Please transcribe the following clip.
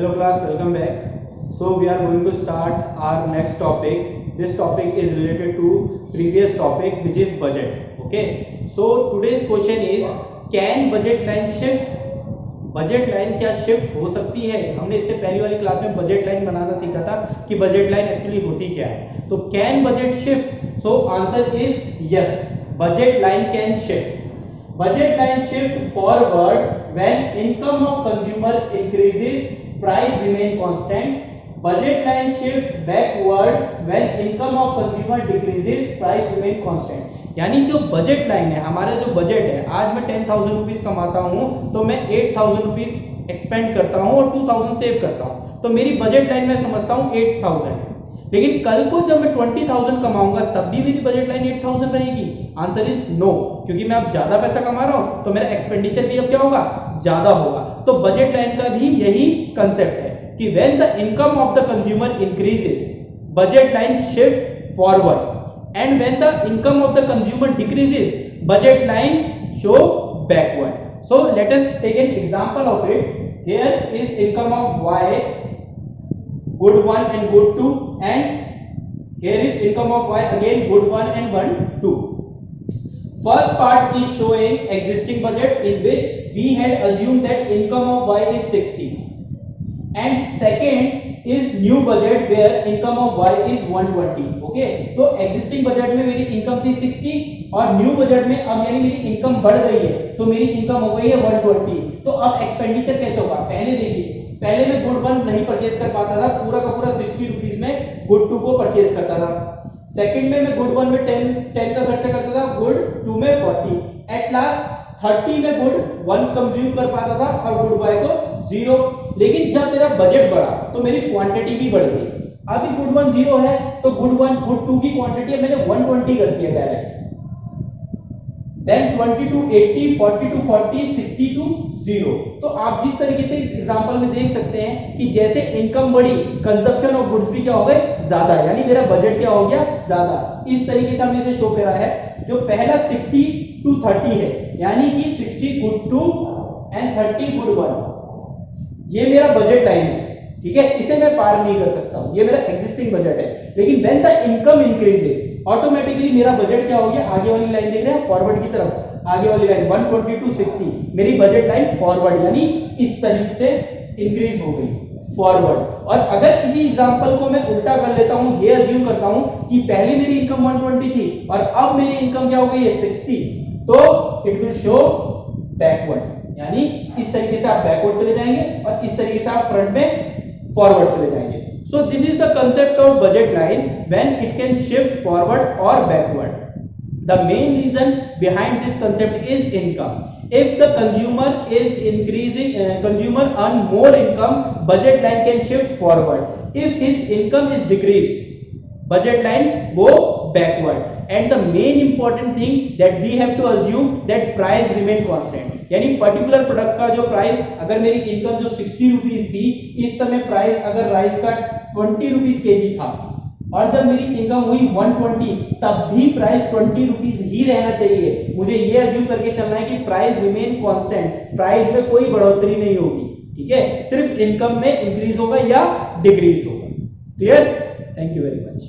Hello class, welcome back. So we are going to start our next topic. This topic is related to previous topic which is budget. Okay. So today's question is, can budget line shift? Budget line क्या shift हो सकती है? हमने इससे पहली वाली class में budget line बनाना सीखा था कि बजट लाइन एक्चुअली होती क्या है. तो can budget shift? So answer is yes, budget line can shift. Budget line shift forward when income of consumer increases, price remain constant. Budget line shift backward when income of consumer decreases, price remain constant. यानी जो budget line है, हमारा जो budget है, आज मैं 10,000 rupees कमाता हूँ तो मैं 8,000 रुपीज एक्सपेंड करता हूँ और 2,000 सेव करता हूँ, तो मेरी बजट लाइन मैं समझता हूँ 8,000. लेकिन कल को जब मैं 20,000 कमाऊंगा तब भी मेरी बजट लाइन 8,000 रहेगी? आंसर इज नो, क्योंकि मैं अब ज्यादा पैसा कमा रहा हूं तो मेरा एक्सपेंडिचर भी अब क्या होगा? ज्यादा होगा. तो बजट लाइन का भी यही कंसेप्ट है कि when the income of the consumer increases, budget line shift forward, and when the income of the consumer decreases, budget line show backward. So let us take an example of it. Here is income of Y, good 1 and good 2, and here is income of Y, again good 1 and 1 2. First part is showing existing budget in which we had assumed that income of Y is 60, and second is new budget where income of Y is 120. okay, तो existing budget में मेरी income थी 60 और new budget में अब यानी मेरी income बढ़ गई है तो मेरी income हो गई है 120. तो अब एक्सपेंडिचर कैसे होगा? पहले देखिए, पहले मैं गुड 1 नहीं परचेज कर पाता था, पूरा का पूरा 60 रुपीज में गुड 2 को परचेज करता था. सेकंड में मैं गुड 1 में 10 का खर्चा करता था, गुड 2 में 40. एट लास्ट 30 में गुड 1 कंज्यूम कर पाता था और गुड Y को 0. लेकिन जब मेरा बजट बढ़ा तो मेरी क्वांटिटी भी बढ़ गई. अभी गुड 1 0 है तो गुड 1 गुड 2 की क्वांटिटी मैंने 120 कर दी है direct. Then 20 to 80, 40 to 40, 60 to 0. तो आप जिस तरीके से इस एग्जांपल में देख सकते हैं कि जैसे इनकम बढ़ी, कंजप्शन ऑफ गुड्स भी क्या हो गए? ज्यादा, यानी मेरा बजट क्या हो गया? ज्यादा. इस तरीके से हमने इसे शो करा है. जो पहला 60 to 30 है, यानी कि 60 गुड 2 एंड 30 गुड 1, ये मेरा बजट लाइन है. ठीक है, इसे मैं पार नहीं कर सकता हूं, ये मेरा एग्जिस्टिंग बजट है. लेकिन when the income increases, automatically मेरा बजट क्या हो गया? आगे वाली लाइन देख रहे हैं, फॉरवर्ड की तरफ. आगे वाली लाइन 120 to 60, मेरी बजट लाइन फॉरवर्ड, यानी इस तरीके से इंक्रीज हो गई फॉरवर्ड. और अगर इसी एग्जांपल को मैं उल्टा कर लेता हूं, ये अज्यूम करता हूं कि पहले मेरी इनकम 120 थी और अब मेरी इनकम क्या हो गई है? 60, तो इट विल शो बैकवर्ड. यानी इस तरीके से आप बैकवर्ड चले जाएंगे और इस तरीके से आप फ्रंट में फॉरवर्ड चले जाएंगे. So this is the concept of budget line when it can shift forward or backward. The main reason behind this concept is income. If the consumer is increasing, consumer earn more income, budget line can shift forward. If his income is decreased, budget line go backward. And the main important thing that we have to assume that price remain constant. यानी particular product का जो price, अगर मेरी income जो 60 rupees थी, इस समय price अगर राइस का 20 रुपीज केजी था और जब मेरी इनकम हुई 120, तब भी प्राइस 20 रुपीज ही रहना चाहिए. मुझे ये अज्यूम करके चलना है कि प्राइस रिमेन कांस्टेंट, प्राइस में कोई बढ़ोतरी नहीं होगी. ठीक है, सिर्फ इनकम में इंक्रीज होगा या डिक्रीज होगा. Clear? Thank you very much.